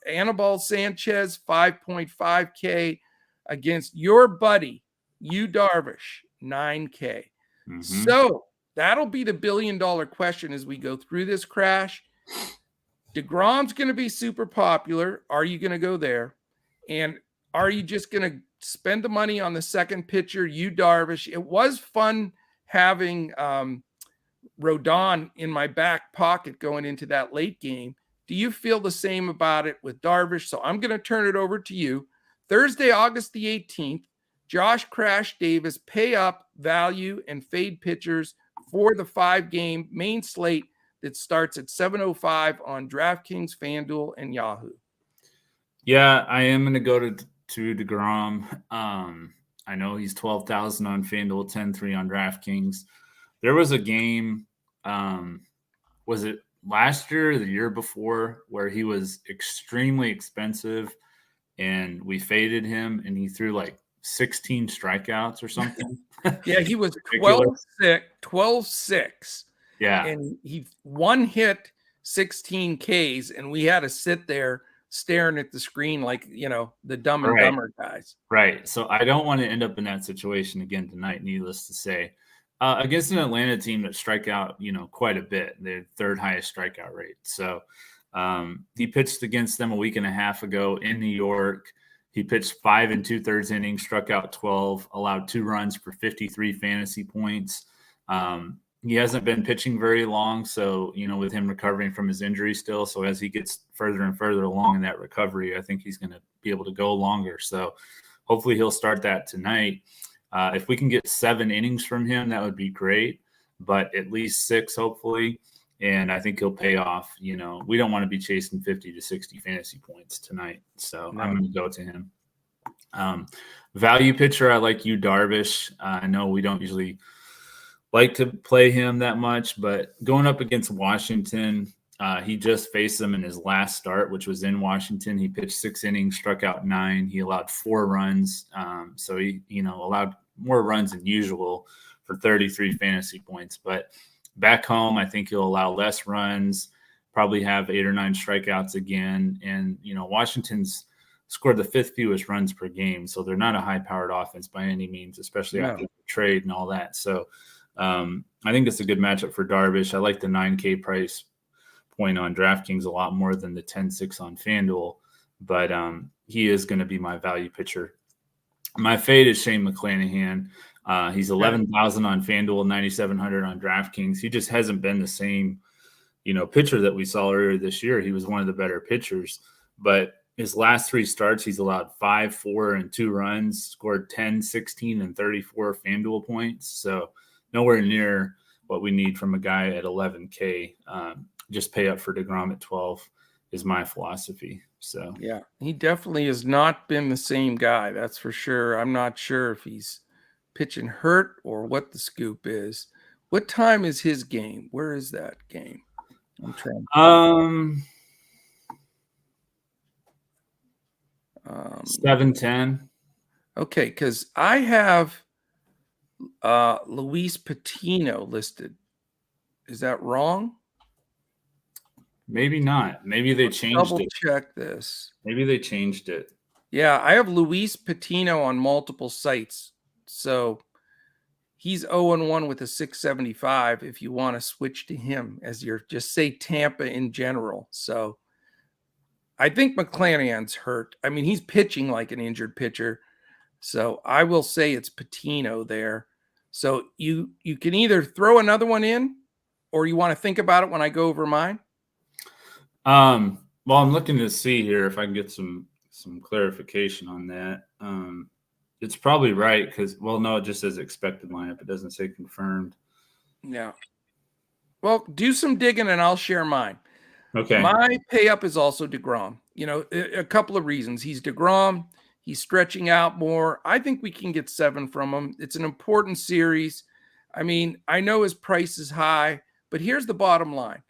Anibal Sanchez, 5.5K against your buddy, Yu Darvish, 9K. So that'll be the billion-dollar question as we go through this, Crash. DeGrom's going to be super popular. Are you going to go there? And are you just going to spend the money on the second pitcher, Yu Darvish? It was fun having Rodon in my back pocket going into that late game. Do you feel the same about it with Darvish? So I'm going to turn it over to you. Thursday, August the 18th, Josh Crash Davis, pay up, value, and fade pitchers for the 5-game main slate that starts at 7:05 on DraftKings, Fanduel, and Yahoo. Yeah, I am going to go to DeGrom. I know he's 12,000 on FanDuel, 10-3 on DraftKings. There was a game, was it last year or the year before, where he was extremely expensive and we faded him and he threw like 16 strikeouts or something? Yeah, he was 12-6. Yeah. And he one hit 16 Ks, and we had to sit there staring at the screen like, the Dumb and Dumber guys. Right. So I don't want to end up in that situation again tonight, needless to say. Against an Atlanta team that strike out, quite a bit. They're third highest strikeout rate. So he pitched against them a week and a half ago in New York. He pitched 5 2/3 innings, struck out 12, allowed 2 runs for 53 fantasy points. He hasn't been pitching very long, so, with him recovering from his injury still. So as he gets further and further along in that recovery, I think he's going to be able to go longer. So hopefully he'll start that tonight. If we can get 7 innings from him, that would be great, but at least 6, hopefully. And I think he'll pay off. We don't want to be chasing 50 to 60 fantasy points tonight. So I'm going to go to him. Value pitcher, I like you, Darvish. I know we don't usually like to play him that much, but going up against Washington, he just faced them in his last start, which was in Washington. He pitched 6 innings, struck out 9. He allowed 4 runs. So he, allowed more runs than usual for 33 fantasy points. But back home, I think he'll allow less runs, probably have 8 or 9 strikeouts again. And, Washington's scored the 5th fewest runs per game. So they're not a high-powered offense by any means, especially after the trade and all that. So I think it's a good matchup for Darvish. I like the 9K price point on DraftKings a lot more than the 10-6 on FanDuel, but he is going to be my value pitcher. My fade is Shane McClanahan. He's 11,000 on FanDuel, 9,700 on DraftKings. He just hasn't been the same, pitcher that we saw earlier this year. He was one of the better pitchers, but his last 3 starts, he's allowed 5, 4, and 2 runs, scored 10, 16, and 34 FanDuel points. So nowhere near what we need from a guy at 11K. Just pay up for DeGrom at 12 is my philosophy. So yeah, he definitely has not been the same guy. That's for sure. I'm not sure if he's pitching hurt or what the scoop is. What time is his game? Where is that game? I'm trying. 7:10. Okay, because I have Luis Patino listed. Is that wrong? Maybe not. Maybe they changed it. Double check this. Maybe they changed it. Yeah, I have Luis Patino on multiple sites. So he's 0-1 with a 675 if you want to switch to him as your just say Tampa in general. So I think McClanahan's hurt. I mean, he's pitching like an injured pitcher. So I will say it's Patino there. So you can either throw another one in or you want to think about it when I go over mine. Well, I'm looking to see here if I can get some clarification on that. It's probably right because, well, no, it just says expected lineup. It doesn't say confirmed. Yeah. Well, do some digging and I'll share mine. Okay. My pay up is also DeGrom. A couple of reasons. He's DeGrom. He's stretching out more. I think we can get 7 from him. It's an important series. I mean, I know his price is high, but here's the bottom line.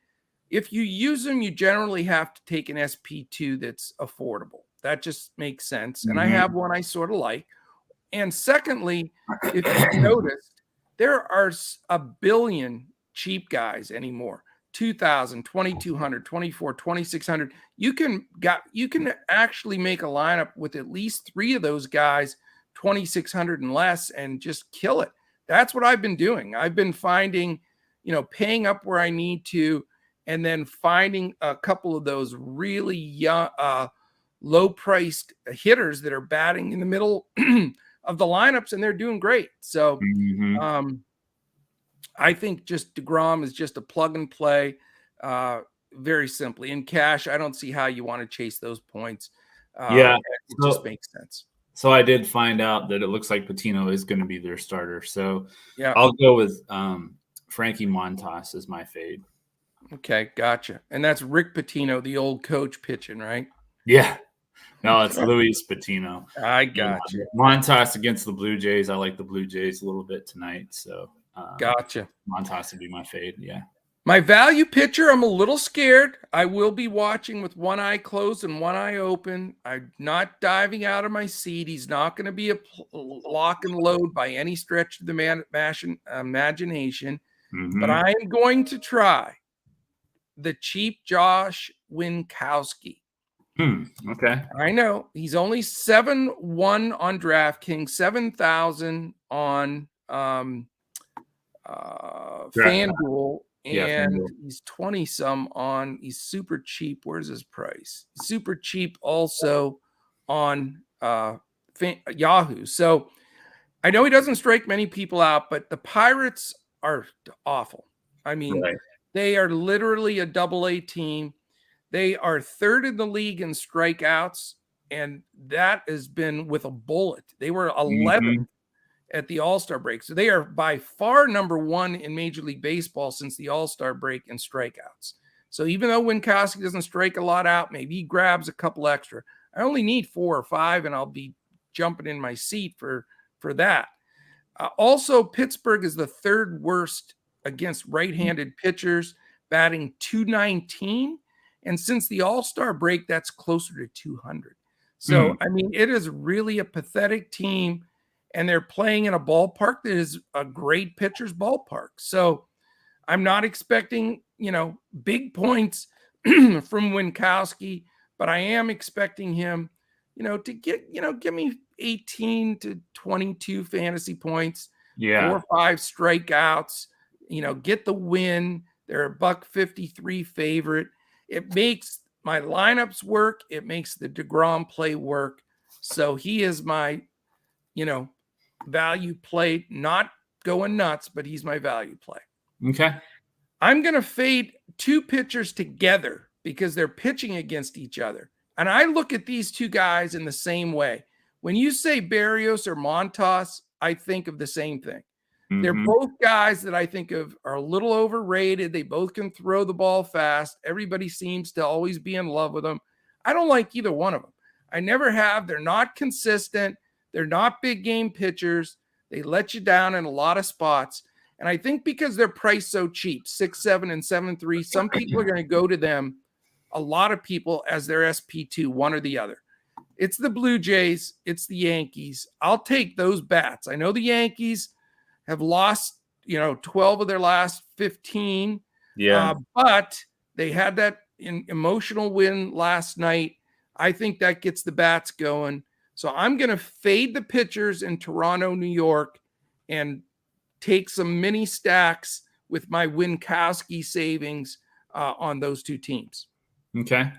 If you use him, you generally have to take an SP2 that's affordable. That just makes sense. And I have one I sort of like. And secondly, if you noticed, there are a billion cheap guys anymore. 2,000, 2,200, 24, 2,600. You can actually make a lineup with at least 3 of those guys, 2,600 and less, and just kill it. That's what I've been doing. I've been finding, paying up where I need to, and then finding a couple of those really young, low-priced hitters that are batting in the middle of the lineups, and they're doing great. So I think just DeGrom is just a plug and play, very simply. In cash, I don't see how you want to chase those points. Yeah, it just makes sense. So I did find out that it looks like Patino is going to be their starter. So Yeah, I'll go with Frankie Montas as my fade. Okay, gotcha. And that's Rick Pitino, the old coach, pitching, right? Yeah. No, it's Luis Patino. I gotcha. Montas against the Blue Jays. I like the Blue Jays a little bit tonight. So Gotcha. Montas would be my fade. Yeah. My value pitcher, I'm a little scared. I will be watching with one eye closed and one eye open. I'm not diving out of my seat. He's not going to be a lock and load by any stretch of the imagination. Mm-hmm. But I am going to try the cheap Josh Winkowski. Okay. I know he's only 7-1 on DraftKings, 7,000 on Fanduel, and he's 20 some on. He's super cheap. Where's his price? Super cheap also on Yahoo. So I know he doesn't strike many people out, but the Pirates are awful. I mean, They are literally a double-A team. They are third in the league in strikeouts, and that has been with a bullet. They were 11th at the All-Star break. So they are by far number one in Major League Baseball since the All-Star break in strikeouts. So even though Winkowski doesn't strike a lot out, maybe he grabs a couple extra. I only need 4 or 5, and I'll be jumping in my seat for that. Also, Pittsburgh is the third worst against right-handed pitchers, batting .219. And since the All-Star break, that's closer to 200. So, I mean, it is really a pathetic team, and they're playing in a ballpark that is a great pitcher's ballpark. So I'm not expecting, big points from Winkowski, but I am expecting him, to get, give me 18 to 22 fantasy points, 4 or 5 strikeouts, get the win. They're a $1.53 favorite. It makes my lineups work. It makes the DeGrom play work. So he is my, value play, not going nuts, but he's my value play. Okay. I'm going to fade 2 pitchers together because they're pitching against each other. And I look at these 2 guys in the same way. When you say Berrios or Montas, I think of the same thing. They're both guys that I think of are a little overrated. They both can throw the ball fast. Everybody seems to always be in love with them. I don't like either one of them. I never have. They're not consistent. They're not big game pitchers. They let you down in a lot of spots. And I think because they're priced so cheap, 6.7 and 7.3, some people are going to go to them, a lot of people, as their SP2, one or the other. It's the Blue Jays. It's the Yankees. I'll take those bats. I know the Yankees have lost, 12 of their last 15. Yeah. But they had that emotional win last night. I think that gets the bats going. So I'm going to fade the pitchers in Toronto, New York, and take some mini stacks with my Winkowski savings on those 2 teams. Okay.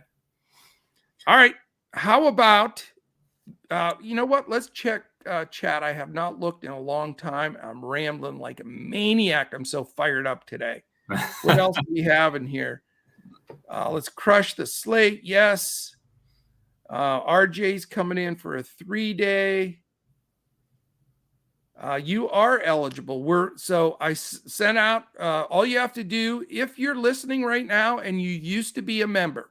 All right. How about, you know what? Let's check chat. I have not looked in a long time. I'm rambling like a maniac. I'm so fired up today. What else do we have in here? Let's crush the slate. Yes. RJ's coming in for a 3-day. You are eligible. So I sent out, all you have to do, if you're listening right now and you used to be a member,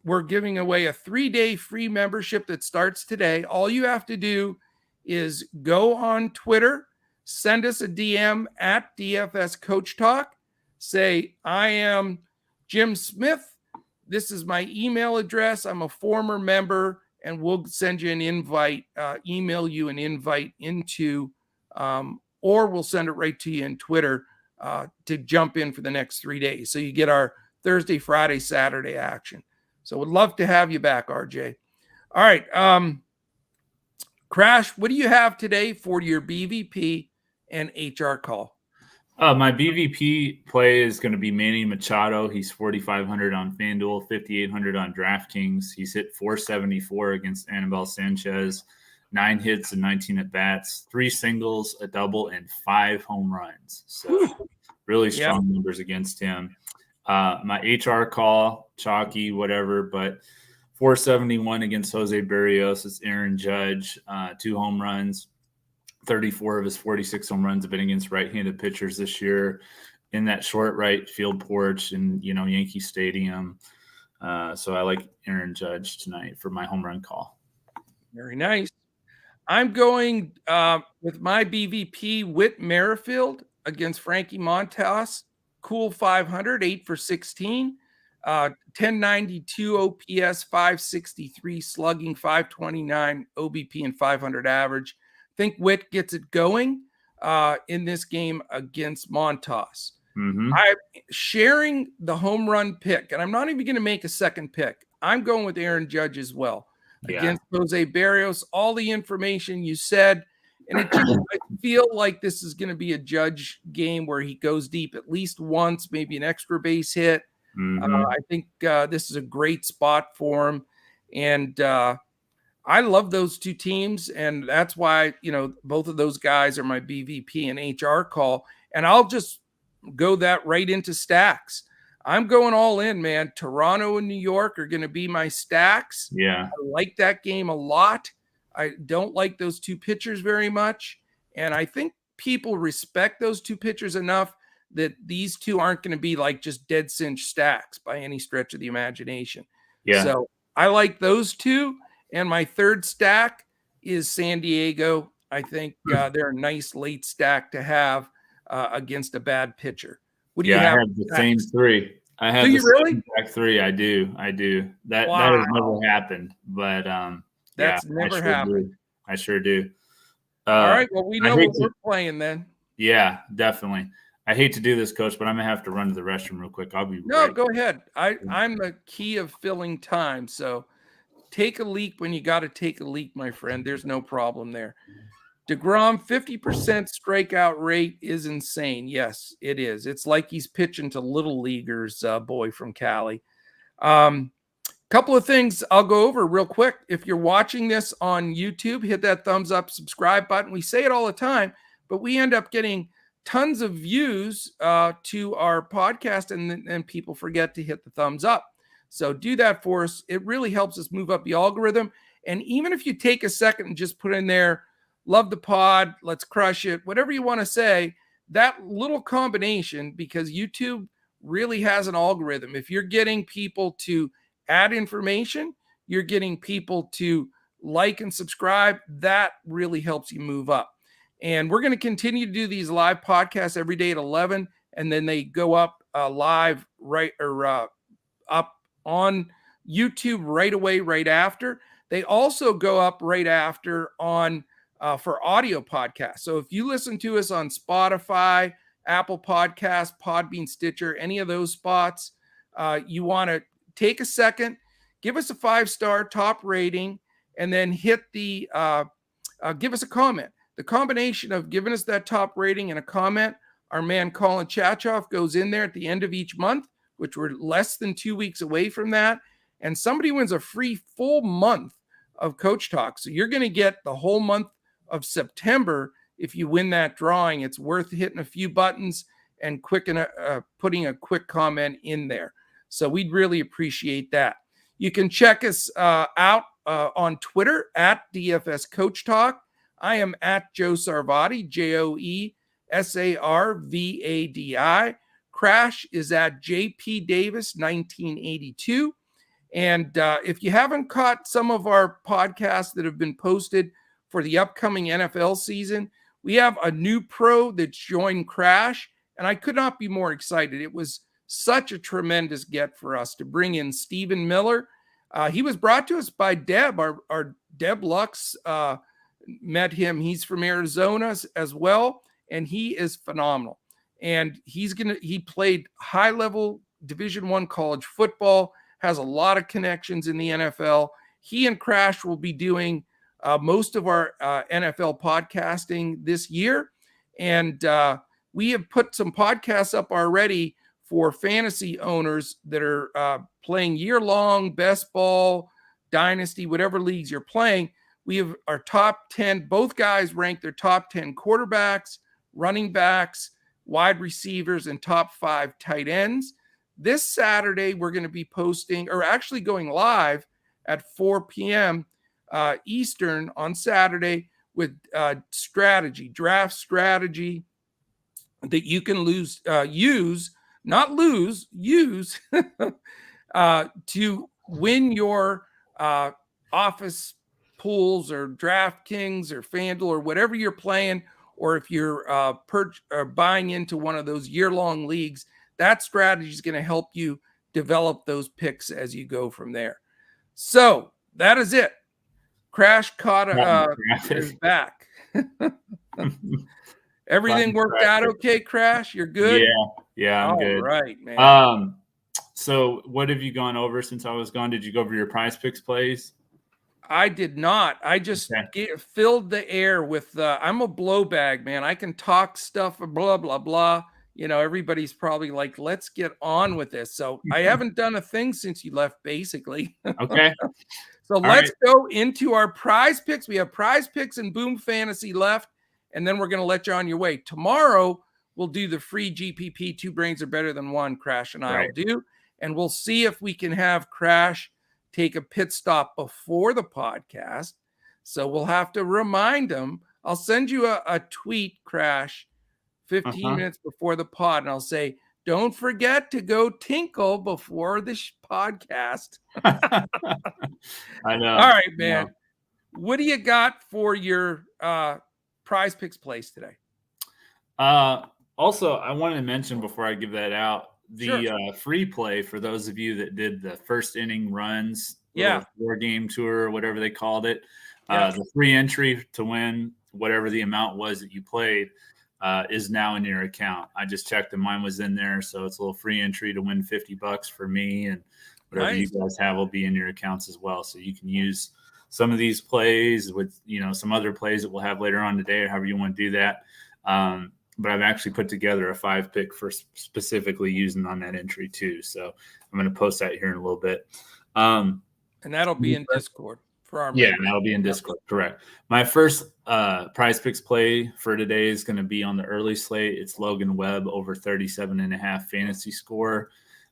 we're giving away a 3-day free membership that starts today. All you have to do is go on Twitter, send us a DM at DFS Coach Talk, say, I am Jim Smith. This is my email address. I'm a former member, and we'll send you an invite, email you an invite into, or we'll send it right to you in Twitter to jump in for the next 3 days. So you get our Thursday, Friday, Saturday action. So would love to have you back, RJ. All right. Crash, what do you have today for your BVP and HR call? My BVP play is going to be Manny Machado. He's 4,500 on FanDuel, 5,800 on DraftKings. He's hit 474 against Anibal Sanchez. 9 hits and 19 at bats, 3 singles, a double, and 5 home runs. So really strong numbers against him. My HR call, chalky, whatever, but 471 against Jose Barrios. It's Aaron Judge, 2 home runs. 34 of his 46 home runs have been against right-handed pitchers this year in that short right field porch in, Yankee Stadium. So I like Aaron Judge tonight for my home run call. Very nice. I'm going with my BVP, Whit Merrifield against Frankie Montas. Cool 500, 8 for 16. 1092 OPS, 563 slugging, 529 OBP, and 500 average. I think Whit gets it going in this game against Montas. Mm-hmm. I'm sharing the home run pick, and I'm not even going to make a second pick. I'm going with Aaron Judge as well against Jose Barrios. All the information you said, and I feel like this is going to be a Judge game where he goes deep at least once, maybe an extra base hit. Mm-hmm. I think this is a great spot for him, and I love those two teams, and that's why both of those guys are my BVP and HR call, and I'll just go that right into stacks. I'm going all in, man. Toronto and New York are going to be my stacks. Yeah, I like that game a lot. I don't like those two pitchers very much, and I think people respect those two pitchers enough that these two aren't going to be like just dead cinch stacks by any stretch of the imagination. Yeah. So I like those two. And my third stack is San Diego. I think they're a nice late stack to have against a bad pitcher. What do you have? I have the same 3. I have the same exact 3. I do. That has never happened, but that's never happened. I sure do. All right. Well, we know what we're playing then. Yeah, definitely. I hate to do this, Coach, but I'm gonna have to run to the restroom real quick. I'll be right. Go ahead. I'm the key of filling time, so take a leak when you got to take a leak, my friend. There's no problem there. DeGrom, 50% strikeout rate is insane. Yes, it is. It's like he's pitching to little leaguers, boy from Cali. Couple of things I'll go over real quick. If you're watching this on YouTube, hit that thumbs up, subscribe button. We say it all the time, but we end up getting tons of views to our podcast, and people forget to hit the thumbs up. So do that for us. It really helps us move up the algorithm. And even if you take a second and just put in there, love the pod, let's crush it, whatever you want to say, that little combination, because YouTube really has an algorithm. If you're getting people to add information, you're getting people to like and subscribe, that really helps you move up. And we're going to continue to do these live podcasts every day at 11, and then they go up live up on YouTube right away, right after. They also go up right after on for audio podcasts. So if you listen to us on Spotify, Apple Podcasts, Podbean, Stitcher, any of those spots, you want to take a second, give us a 5-star top rating, and then hit the give us a comment. The combination of giving us that top rating and a comment, our man Colin Chachoff goes in there at the end of each month, which we're less than 2 weeks away from that. And somebody wins a free full month of Coach Talk. So you're going to get the whole month of September if you win that drawing. It's worth hitting a few buttons and putting a quick comment in there. So we'd really appreciate that. You can check us out on Twitter at DFS Coach Talk. I am at Joe Sarvadi, JoeSarvadi. Crash is at JP Davis 1982. And if you haven't caught some of our podcasts that have been posted for the upcoming NFL season, we have a new pro that's joined Crash, and I could not be more excited. It was such a tremendous get for us to bring in Stephen Miller. He was brought to us by Deb, our Deb Lux. Met him. He's from Arizona as well, and he is phenomenal. And he played high-level Division I college football, has a lot of connections in the NFL. He and Crash will be doing most of our NFL podcasting this year. And we have put some podcasts up already for fantasy owners that are playing year-long, best ball, dynasty, whatever leagues you're playing. We have our top 10. Both guys rank their top 10 quarterbacks, running backs, wide receivers, and top 5 tight ends. This Saturday, we're going to be posting, or actually going live at 4 p.m. Eastern on Saturday with draft strategy that you can use to win your office pools or DraftKings or Fanduel or whatever you're playing, or if you're buying into one of those year-long leagues. That strategy is going to help you develop those picks as you go from there. So that is it. Crash caught is back. Everything worked out okay, Crash? You're good? Yeah, I'm good. All right, man. So what have you gone over since I was gone? Did you go over your PrizePicks plays? I did not. I just filled the air with I'm a blow bag, man. I can talk stuff, blah, blah, blah. Everybody's probably like, let's get on with this. So I haven't done a thing since you left, basically. Okay. So let's go into our PrizePicks. We have PrizePicks and Boom Fantasy left, and then we're going to let you on your way. Tomorrow, we'll do the free GPP, 2 brains are better than one, Crash and I will do. And we'll see if we can have Crash take a pit stop before the podcast. So we'll have to remind him. I'll send you a tweet, Crash, 15 minutes before the pod, and I'll say, don't forget to go tinkle before the podcast. I know. All right, man. What do you got for your PrizePicks plays today? Also, I wanted to mention before I give that out, the free play for those of you that did the first inning runs, 4-game tour, or whatever they called it. The free entry to win whatever the amount was that you played is now in your account. I just checked and mine was in there, so it's a little free entry to win $50 for me, and whatever you guys have will be in your accounts as well. So you can use some of these plays with some other plays that we'll have later on today, or however you want to do that. But I've actually put together a 5-pick for specifically using on that entry too. So I'm going to post that here in a little bit. And that'll be in Discord for our members. That'll be in Discord. Correct. My first PrizePicks play for today is going to be on the early slate. It's Logan Webb over 37.5 fantasy score.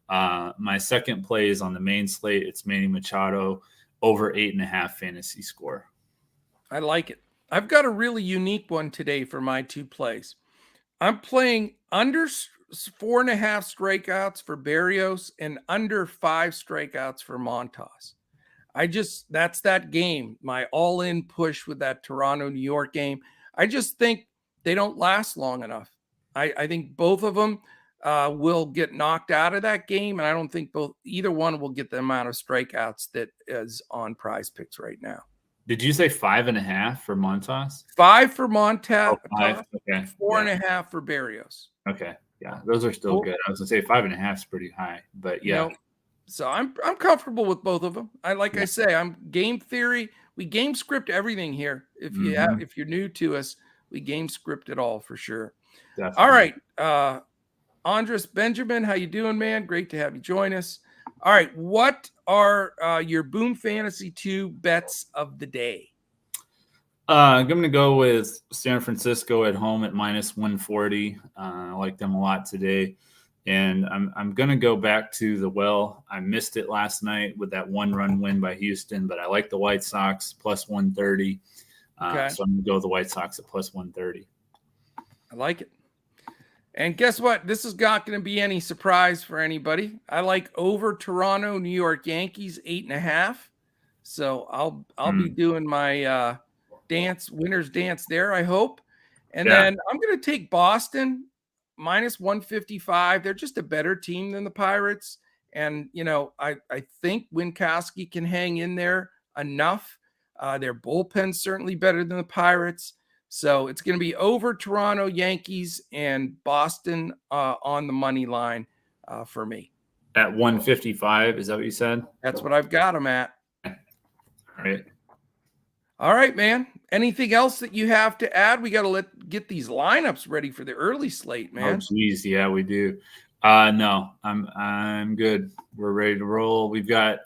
My second play is on the main slate. It's Manny Machado over 8.5 fantasy score. I like it. I've got a really unique one today for my 2 plays. I'm playing under 4.5 strikeouts for BetUS and under 5 strikeouts for Montas. That's that game, my all-in push with that Toronto-New York game. I just think they don't last long enough. I think both of them will get knocked out of that game, and I don't think either one will get the amount of strikeouts that is on PrizePicks right now. Did you say 5.5 for Montas? 5 for Montas. 5. Okay. 4.5 for BetUS. Okay. Yeah, those are still good. I was gonna say 5.5 is pretty high, but yeah. So I'm comfortable with both of them. I say, I'm game theory. We game script everything here. If you're new to us, we game script it all for sure. Definitely. All right, Andres Benjamin, how you doing, man? Great to have you join us. All right, what are your Boom Fantasy 2 bets of the day? I'm going to go with San Francisco at home at -140. I like them a lot today. And I'm going to go back to the well. I missed it last night with that 1-run win by Houston, but I like the White Sox +130. So I'm going to go with the White Sox at +130. I like it. And guess what? This is not going to be any surprise for anybody. I like over Toronto, New York Yankees 8.5. So I'll be doing my winner's dance there, I hope. And then I'm going to take Boston -155. They're just a better team than the Pirates. And, I think Winkowski can hang in there enough. Their bullpen's certainly better than the Pirates. So it's going to be over Toronto, Yankees, and Boston on the money line for me. At 155, is that what you said? That's what I've got them at. All right, man. Anything else that you have to add? We got to get these lineups ready for the early slate, man. Oh, geez. Yeah, we do. No, I'm good. We're ready to roll. We've got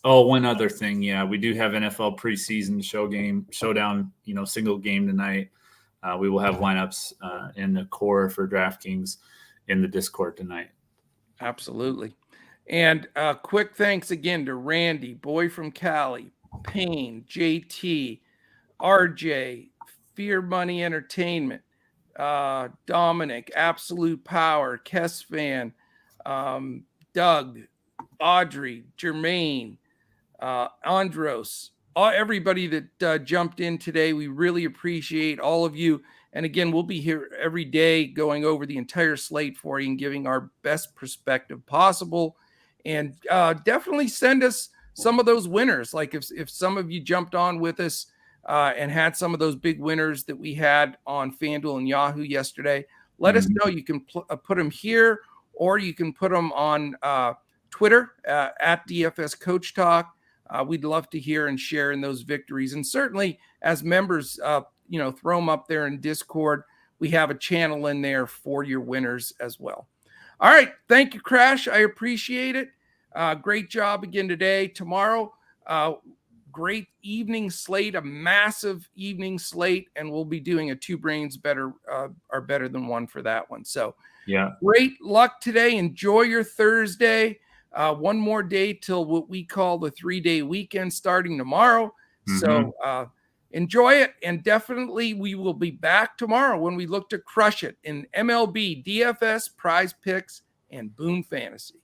Oh, one other thing. Yeah, we do have NFL preseason showdown, single game tonight. We will have lineups in the core for DraftKings in the Discord tonight. Absolutely. And quick thanks again to Randy, Boy from Cali, Payne, JT, RJ, Fear Money Entertainment, Dominic, Absolute Power, Kesfan, Doug, Audrey, Jermaine, Andros, everybody that jumped in today. We really appreciate all of you. And again, we'll be here every day going over the entire slate for you and giving our best perspective possible. And definitely send us some of those winners. Like if some of you jumped on with us and had some of those big winners that we had on Fanduel and Yahoo yesterday, let us know. You can put them here, or you can put them on Twitter at DFS Coach Talk. We'd love to hear and share in those victories. And certainly as members, throw them up there in Discord. We have a channel in there for your winners as well. All right. Thank you, Crash. I appreciate it. Great job again today. Tomorrow, great evening slate, a massive evening slate, and we'll be doing a two brains better are better than one for that one. So yeah, great luck today. Enjoy your Thursday. One more day till what we call the 3-day weekend starting tomorrow. So enjoy it. And definitely we will be back tomorrow when we look to crush it in MLB, DFS, PrizePicks, and Boom Fantasy.